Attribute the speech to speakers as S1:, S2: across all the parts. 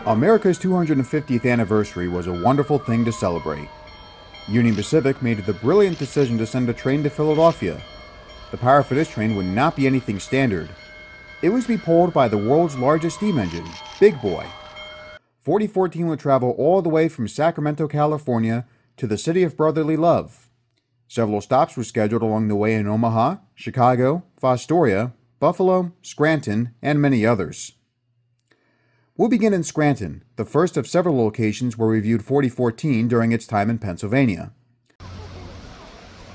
S1: America's 250th anniversary was a wonderful thing to celebrate. Union Pacific made the brilliant decision to send a train to Philadelphia. The power for this train would not be anything standard. It was to be pulled by the world's largest steam engine, Big Boy. 4014 would travel all the way from Sacramento, California to the city of brotherly love. Several stops were scheduled along the way in Omaha, Chicago, Fostoria, Buffalo, Scranton, and many others. We'll begin in Scranton, the first of several locations where we viewed 4014 during its time in Pennsylvania.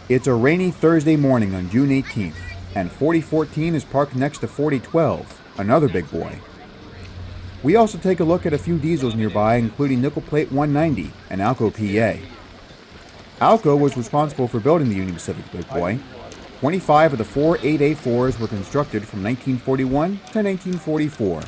S1: It's a rainy Thursday morning on June 18th, and 4014 is parked next to 4012, another big boy. We also take a look at a few diesels nearby, including Nickel Plate 190 and Alco PA. Alco was responsible for building the Union Pacific Big Boy. 25 of the four 8A4s were constructed from 1941 to 1944.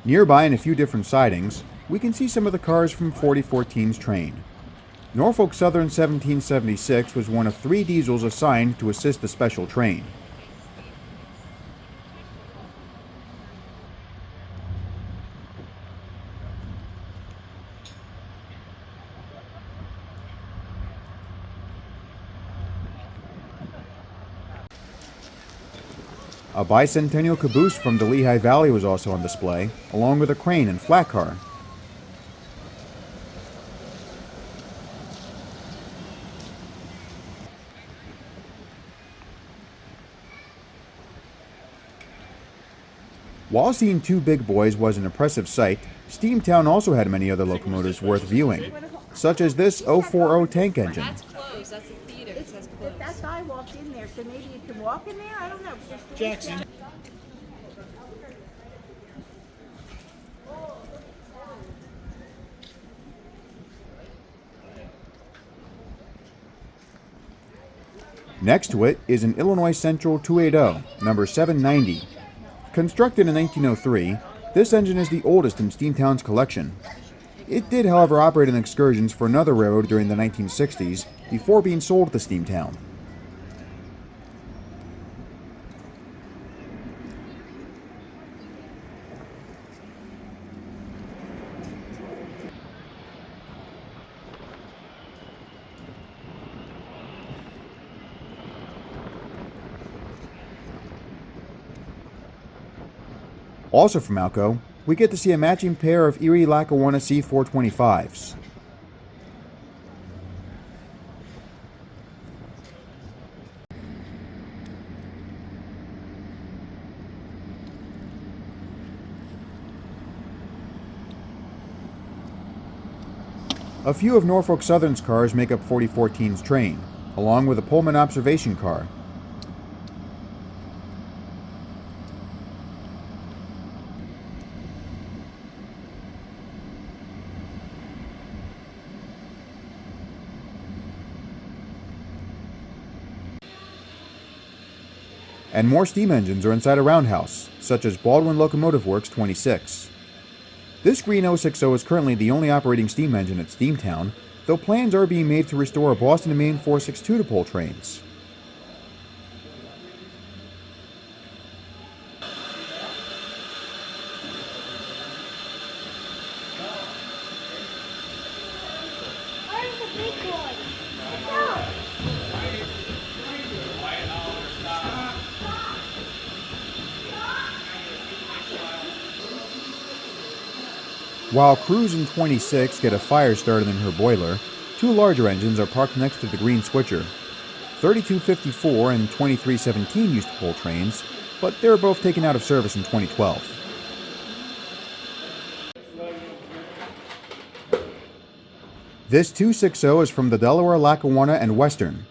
S1: Nearby in a few different sidings, we can see some of the cars from 4014's train. Norfolk Southern 1776 was one of 3 diesels assigned to assist the special train. A bicentennial caboose from the Lehigh Valley was also on display, along with a crane and flat car. While seeing 2 big boys was an impressive sight, Steamtown also had many other locomotives worth viewing, such as this 040 tank engine.
S2: That's closed. That's the theater. It says closed.
S3: That guy walked in there, so maybe you can walk in there? I don't know.
S4: Jackson.
S1: Next to it is an Illinois Central 280, number 790. Constructed in 1903, this engine is the oldest in Steamtown's collection. It did, however, operate in excursions for another railroad during the 1960s before being sold to Steamtown. Also from Alco, we get to see a matching pair of Erie Lackawanna C425s. A few of Norfolk Southern's cars make up 4014's train, along with a Pullman observation car. And more steam engines are inside a roundhouse, such as Baldwin Locomotive Works 26. This green 060 is currently the only operating steam engine at Steamtown, though plans are being made to restore a Boston and Maine 462 to pull trains.
S3: Where's the big boy? No.
S1: While Cruise and 26 get a fire started in her boiler, 2 larger engines are parked next to the green switcher. 3254 and 2317 used to pull trains, but they were both taken out of service in 2012. This 260 is from the Delaware, Lackawanna, and Western.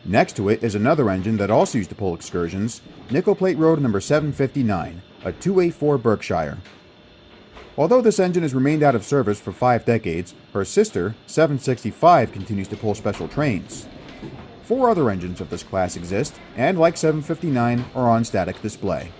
S1: Next to it is another engine that also used to pull excursions, nickel plate road number 759, a 284 Berkshire. Although this engine has remained out of service for 5 decades, her sister, 765, continues to pull special trains. 4 other engines of this class exist, and like 759, are on static display.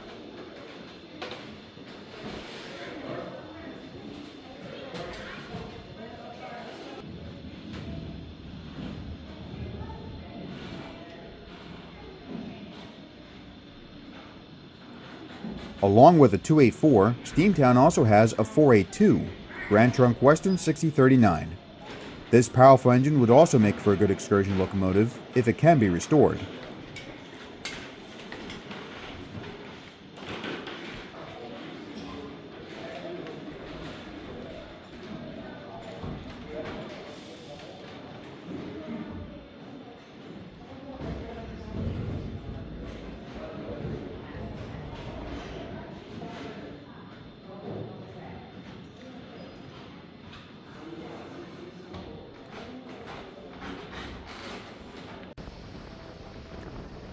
S1: Along with the 284, Steamtown also has a 482, Grand Trunk Western 6039. This powerful engine would also make for a good excursion locomotive if it can be restored.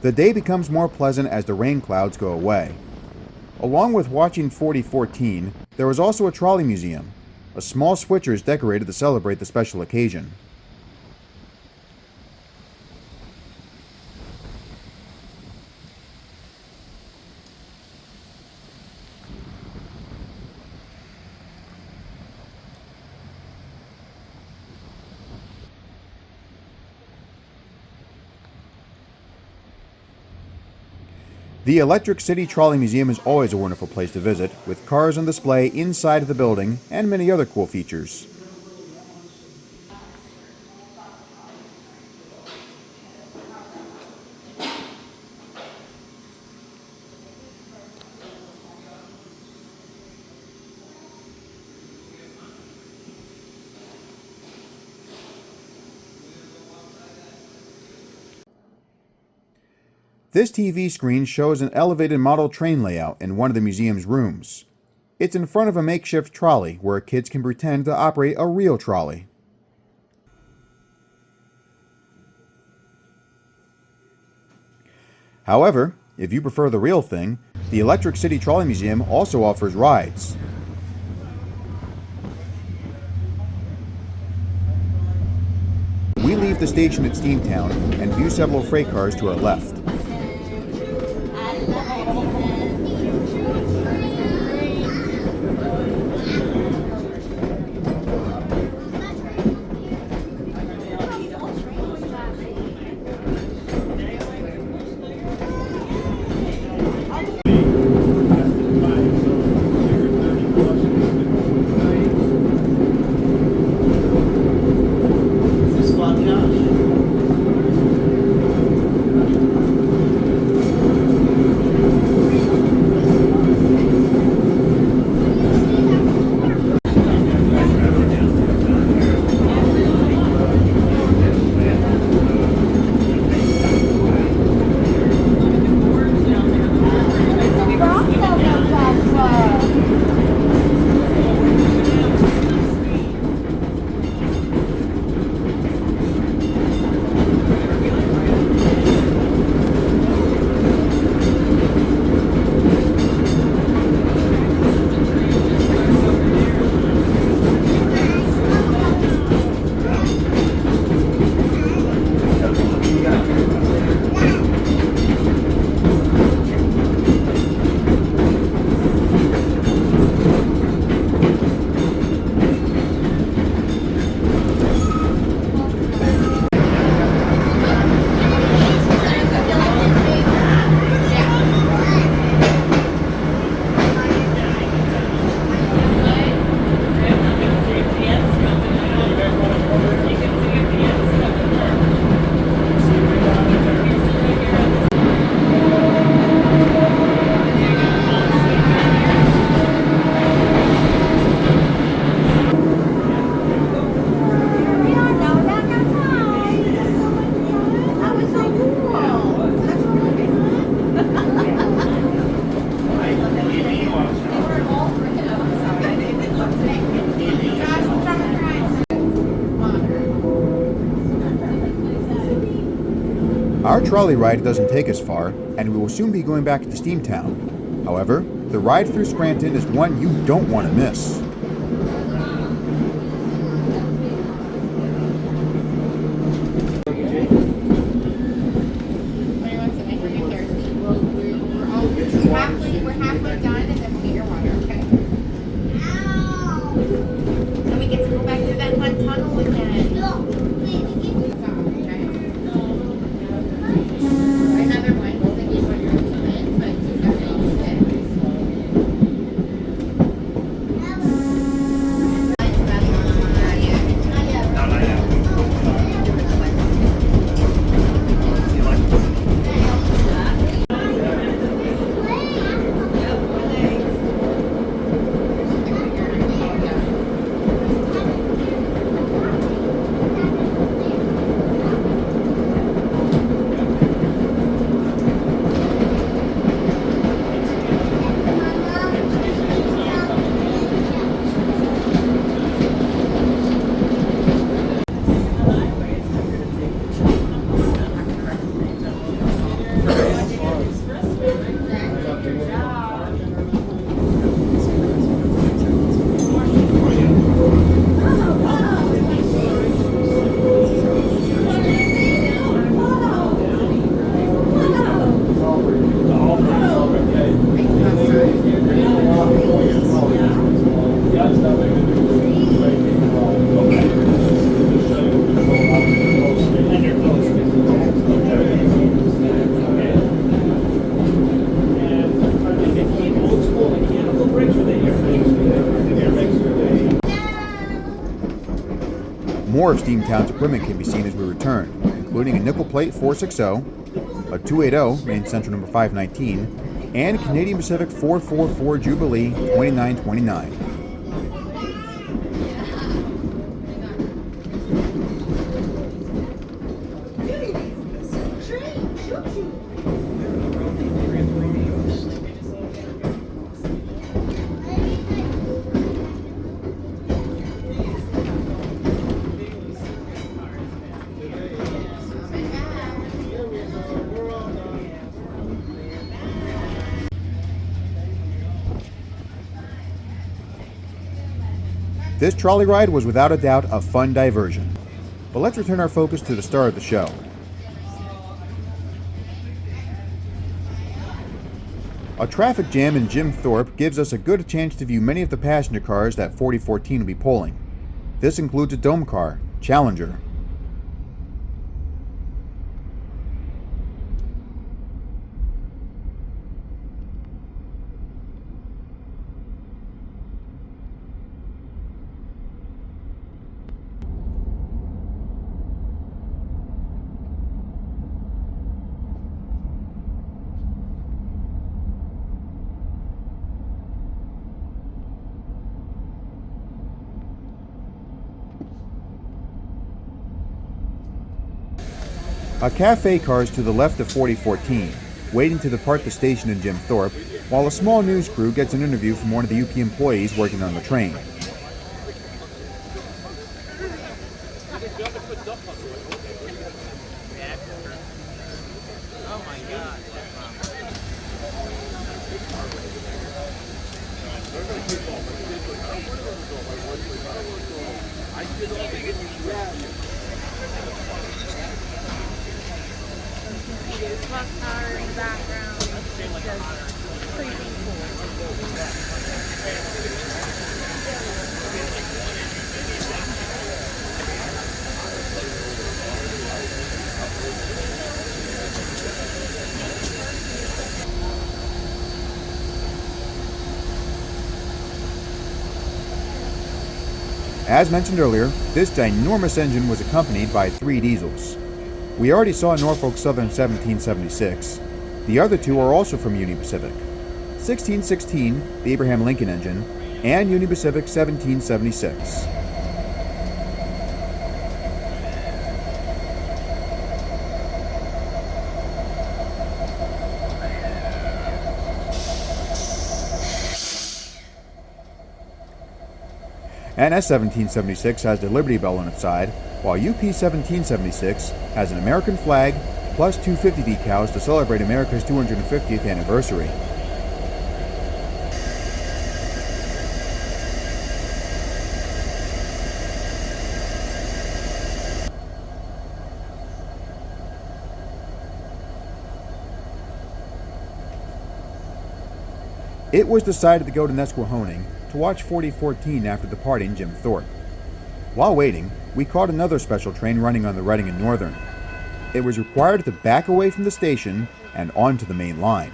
S1: The day becomes more pleasant as the rain clouds go away. Along with watching 4014, there was also a trolley museum. A small switcher is decorated to celebrate the special occasion. The Electric City Trolley Museum is always a wonderful place to visit, with cars on display inside of the building and many other cool features. This TV screen shows an elevated model train layout in one of the museum's rooms. It's in front of a makeshift trolley where kids can pretend to operate a real trolley. However, if you prefer the real thing, the Electric City Trolley Museum also offers rides. We leave the station at Steamtown and view several freight cars to our left. trolley ride doesn't take us far, and we will soon be going back to Steamtown. However, the ride through Scranton is one you don't want to miss.
S4: We're halfway done and then we'll get your water, okay? Then we get to go back through that one tunnel again. Another one, we'll take you when you're in, but you have to
S1: More of Steamtown's equipment can be seen as we return, including a nickel plate 460, a 280 main central number 519, and Canadian Pacific 444 Jubilee 2929. This trolley ride was without a doubt a fun diversion. But let's return our focus to the star of the show. A traffic jam in Jim Thorpe gives us a good chance to view many of the passenger cars that 4014 will be pulling. This includes a dome car, Challenger. A cafe car is to the left of 4014, waiting to depart the station in Jim Thorpe, while a small news crew gets an interview from one of the UP employees working on the train.
S2: Clock tower in the background. Just creeping
S1: As mentioned earlier, this ginormous engine was accompanied by 3 diesels. We already saw Norfolk Southern 1776. The other 2 are also from Union Pacific. 1616, the Abraham Lincoln engine, and Union Pacific 1776. NS 1776 has the Liberty Bell on its side, while UP 1776 has an American flag plus 250 decals to celebrate America's 250th anniversary. It was decided to go to Nesquehoning to watch 4014 after departing Jim Thorpe. While waiting, we caught another special train running on the Reading and Northern. It was required to back away from the station and onto the main line.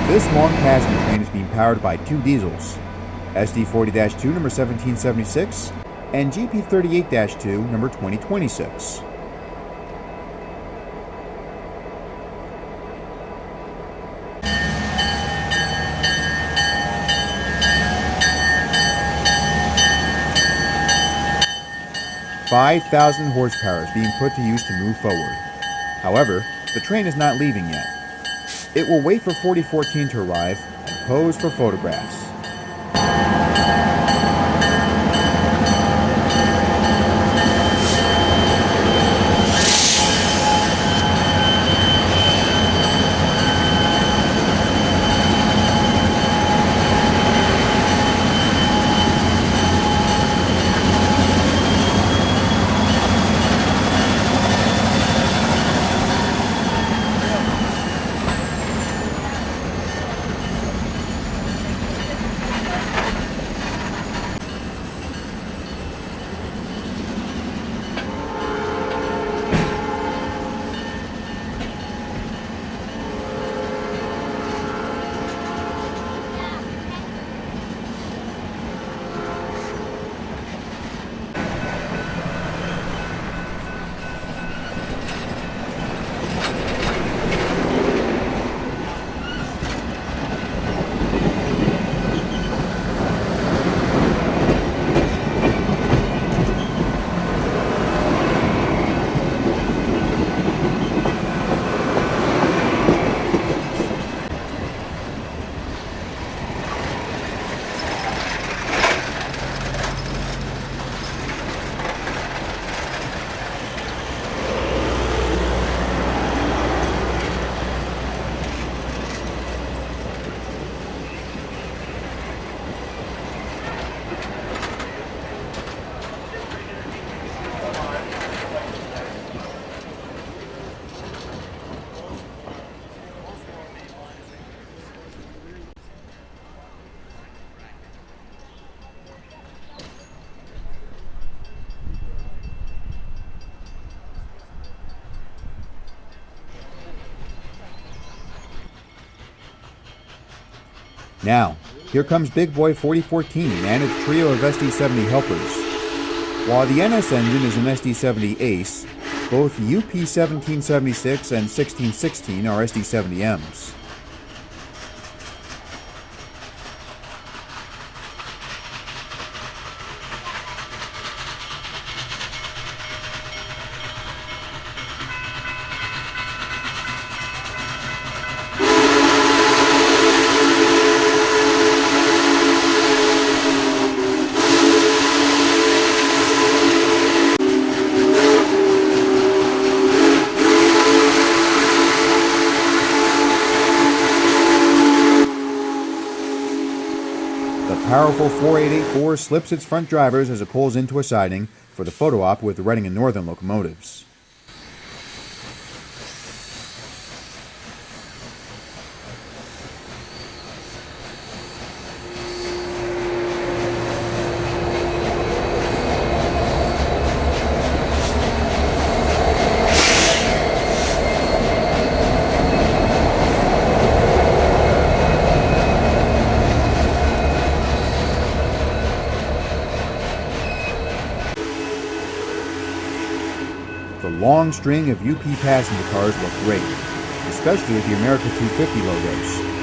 S1: This long passenger train is being powered by two diesels, SD40-2 number 1776 and GP38-2 number 2026. "5,000 horsepower is being put to use to move forward. However, the train is not leaving yet. It will wait for 4014 to arrive and pose for photographs. Now, here comes Big Boy 4014 and its trio of SD70 helpers. While the NS engine is an SD70 Ace, both UP1776 and 1616 are SD70Ms. The powerful 4884 slips its front drivers as it pulls into a siding for the photo op with the Reading and Northern locomotives. The long string of UP passenger cars look great, especially with the America 250 logos.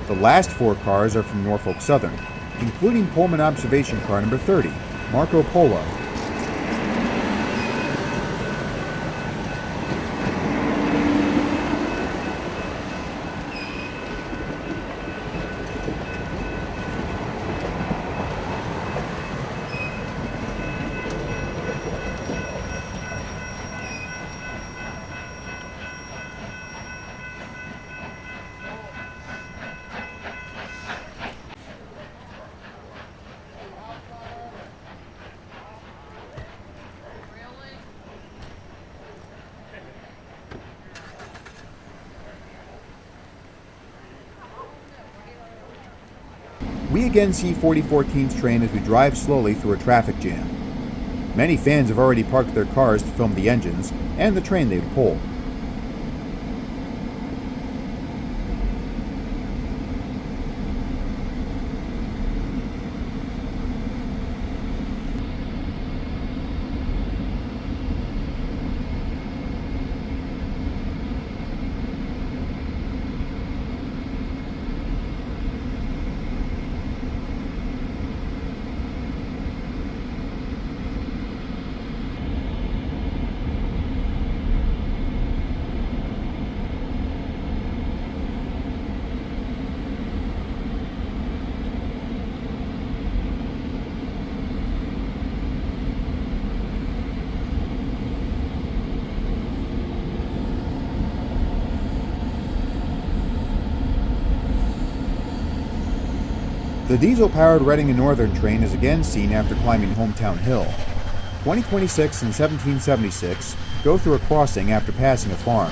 S1: The last four cars are from Norfolk Southern, including Pullman Observation Car number 30, Marco Polo. We again see 4014's train as we drive slowly through a traffic jam. Many fans have already parked their cars to film the engines and the train they would pull. The diesel-powered Reading and Northern train is again seen after climbing Hometown Hill. 2026 and 1776 go through a crossing after passing a farm.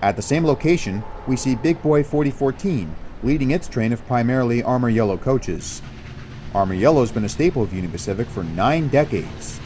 S1: At the same location, we see Big Boy 4014 leading its train of primarily Armor Yellow coaches. Armor Yellow has been a staple of Union Pacific for 9 decades.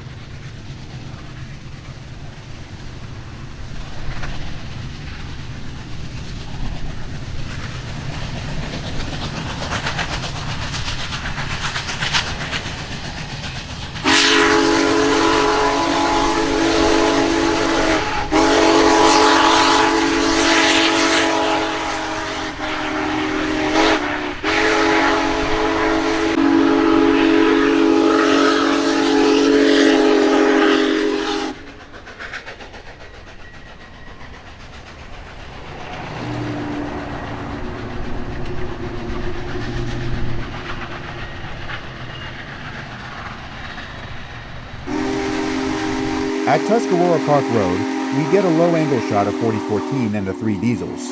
S1: At Tuscarora Park Road, we get a low-angle shot of 4014 and the 3 diesels.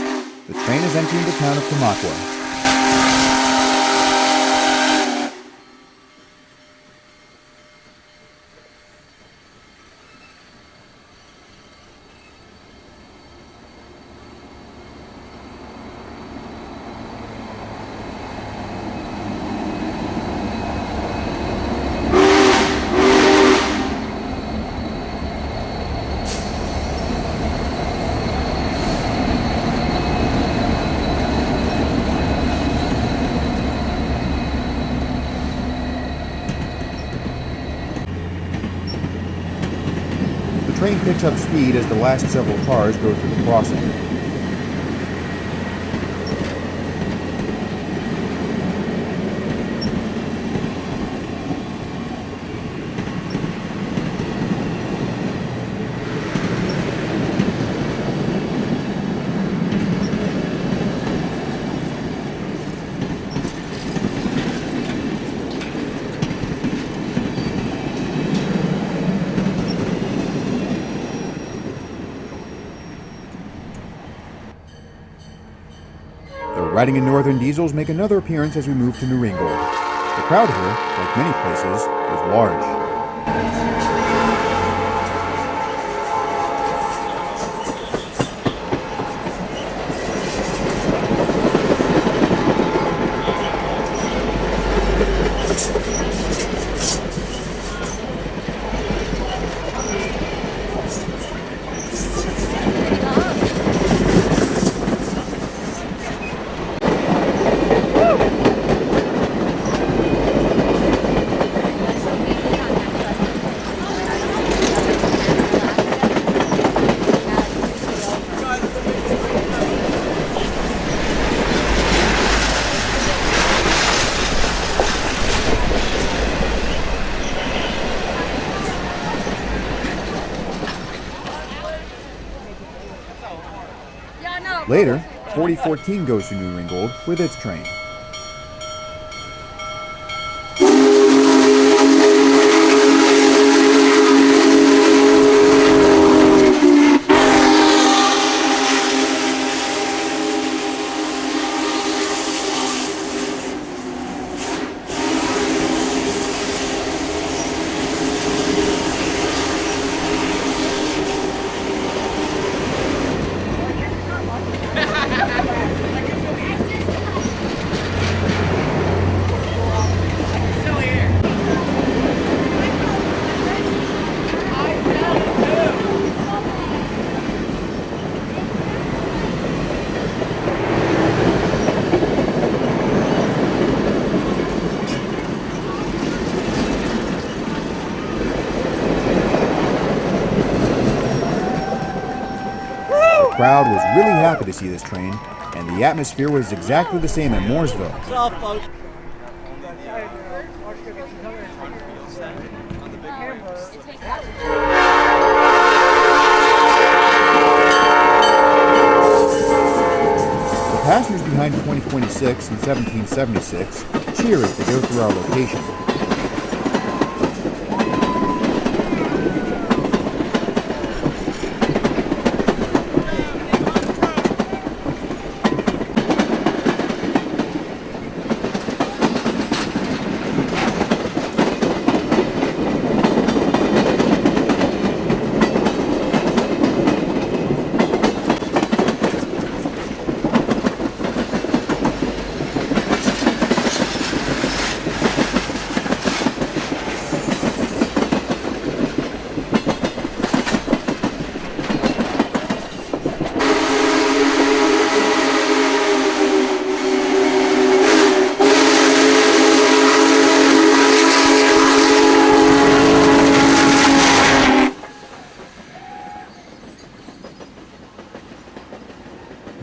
S1: The train is entering the town of Tamaqua. The train picks up speed as the last several cars go through the crossing. The Reading and Northern diesels make another appearance as we move to New Ringgold. The crowd here, like many places, is large. Later, 4014 goes to New Ringgold with its train. The crowd was really happy to see this train, and the atmosphere was exactly the same in Mooresville. The passengers behind 2026 and 1776 cheer as they go through our location.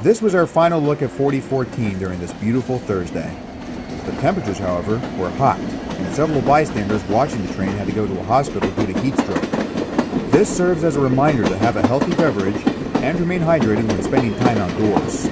S1: This was our final look at 4014 during this beautiful Thursday. The temperatures, however, were hot, and several bystanders watching the train had to go to a hospital due to heat stroke. This serves as a reminder to have a healthy beverage and remain hydrated when spending time outdoors.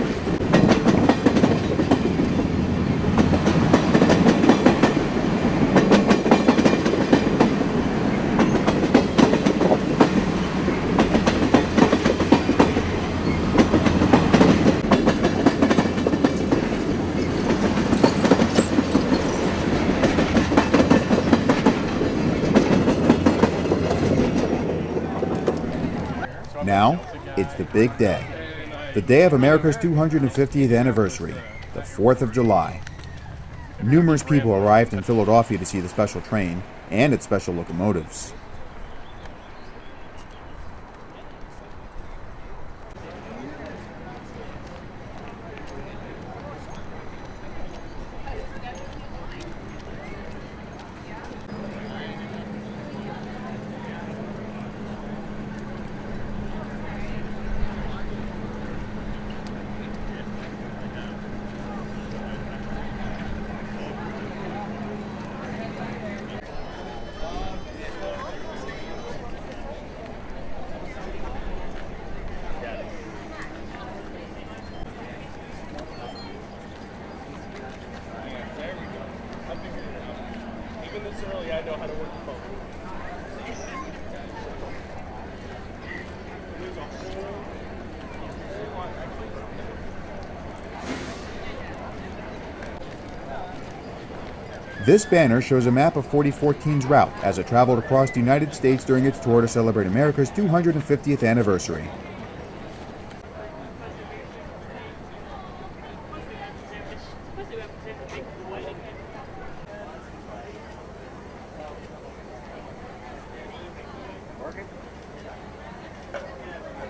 S1: Now, it's the big day. The day of America's 250th anniversary, the 4th of July. Numerous people arrived in Philadelphia to see the special train and its special locomotives. This banner shows a map of 4014's route as it traveled across the United States during its tour to celebrate America's 250th anniversary.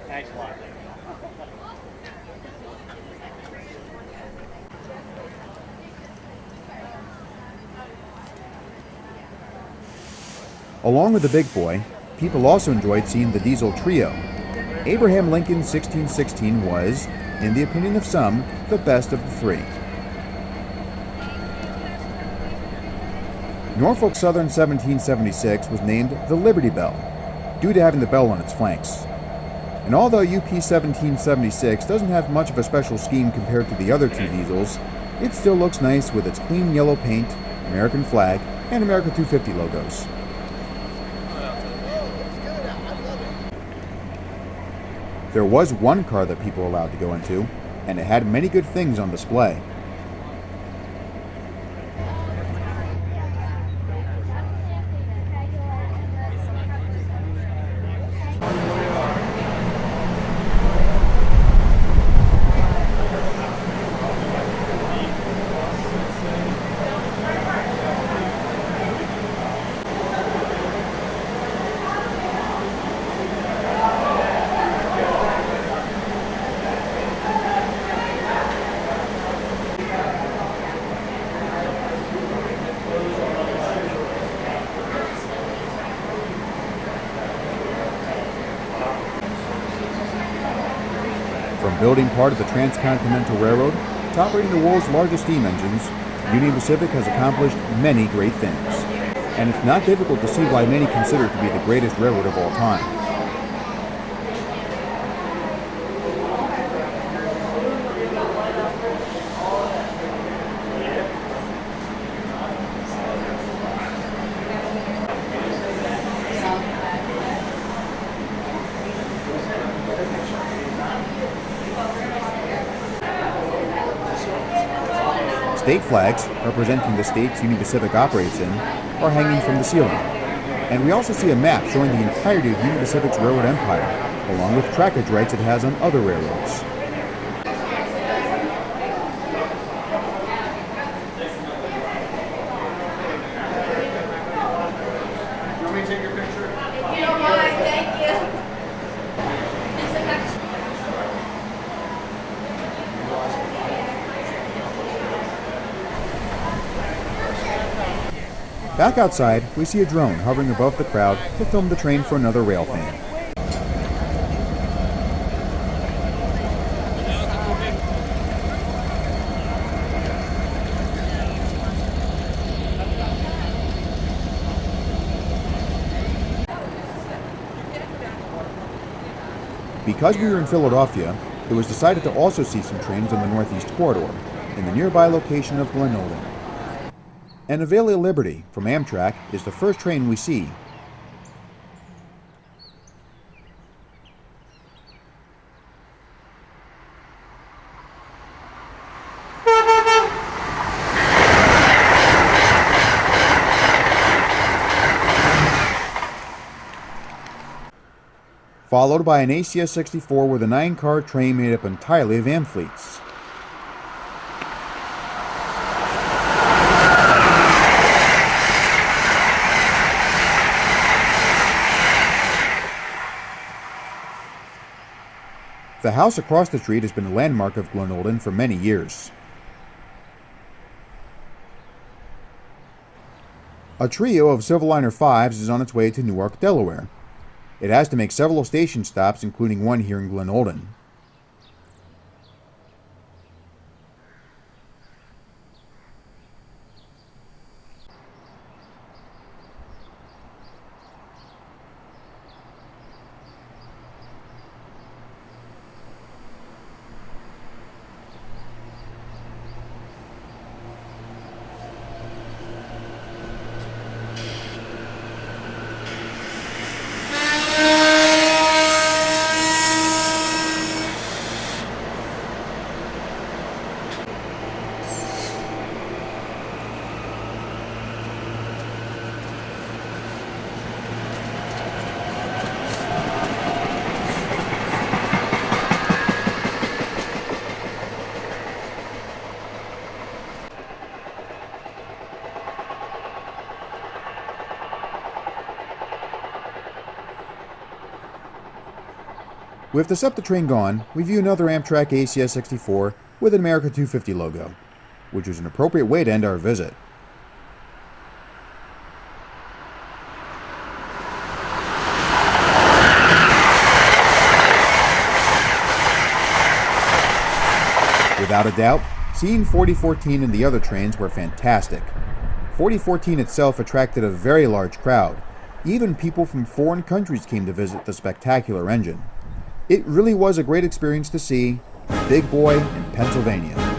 S5: Thanks a lot.
S1: Along with the big boy, people also enjoyed seeing the diesel trio. Abraham Lincoln's 1616 was, in the opinion of some, the best of the three. Norfolk Southern 1776 was named the Liberty Bell, due to having the bell on its flanks. And although UP 1776 doesn't have much of a special scheme compared to the other two diesels, it still looks nice with its clean yellow paint, American flag, and America 250 logos. There was one car that people were allowed to go into, and it had many good things on display. From building part of the Transcontinental Railroad to operating the world's largest steam engines, Union Pacific has accomplished many great things. And it's not difficult to see why many consider it to be the greatest railroad of all time. State flags, representing the states Union Pacific operates in, are hanging from the ceiling. And we also see a map showing the entirety of Union Pacific's railroad empire, along with trackage rights it has on other railroads.
S5: You want me to take your picture?
S4: If you don't mind, thank you.
S1: Back outside, we see a drone hovering above the crowd to film the train for another rail fan. Because we were in Philadelphia, it was decided to also see some trains on the Northeast Corridor, in the nearby location of Glen Olden. And Avelia Liberty from Amtrak is the first train we see. Followed by an ACS 64 with a 9-car train made up entirely of Amfleets. The house across the street has been a landmark of Glen Olden for many years. A trio of Silverliner 5s is on its way to Newark, Delaware. It has to make several station stops, including one here in Glen Olden. With the SEPTA train gone, we view another Amtrak ACS 64 with an America 250 logo, which was an appropriate way to end our visit. Without a doubt, seeing 4014 and the other trains were fantastic. 4014 itself attracted a very large crowd. Even people from foreign countries came to visit the spectacular engine. It really was a great experience to see Big Boy in Pennsylvania.